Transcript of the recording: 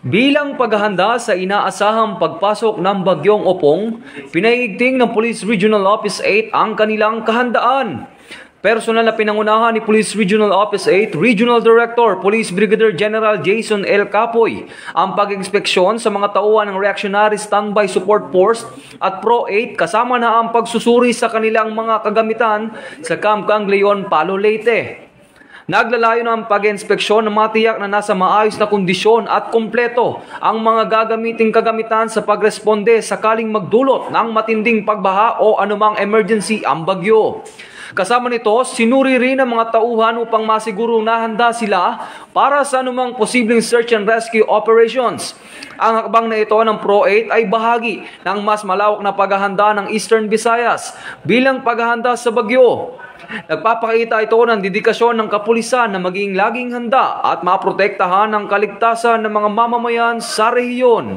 Bilang paghahanda sa inaasahang pagpasok ng Bagyong Opong, pinahigting ng Police Regional Office 8 ang kanilang kahandaan. Personal na pinangunahan ni Police Regional Office 8 Regional Director Police Brigadier General Jason L. Capoy ang pag-inspeksyon sa mga tauhan ng Reactionary Standby Support Force at Pro 8 kasama na ang pagsusuri sa kanilang mga kagamitan sa Camp Cangleon, Palo, Leyte. Naglalayo ng pag-inspeksyon na matiyak na nasa maayos na kondisyon at kumpleto ang mga gagamiting kagamitan sa pagresponde sakaling magdulot ng matinding pagbaha o anumang emergency ang bagyo. Kasama nito, sinuri rin ang mga tauhan upang masigurong nahanda sila para sa anumang posibleng search and rescue operations. Ang hakbang na ito ng Pro 8 ay bahagi ng mas malawak na paghahanda ng Eastern Visayas bilang paghahanda sa bagyo. Nagpapakita ito ng dedikasyon ng kapulisan na maging laging handa at maprotektahan ang kaligtasan ng mga mamamayan sa rehiyon.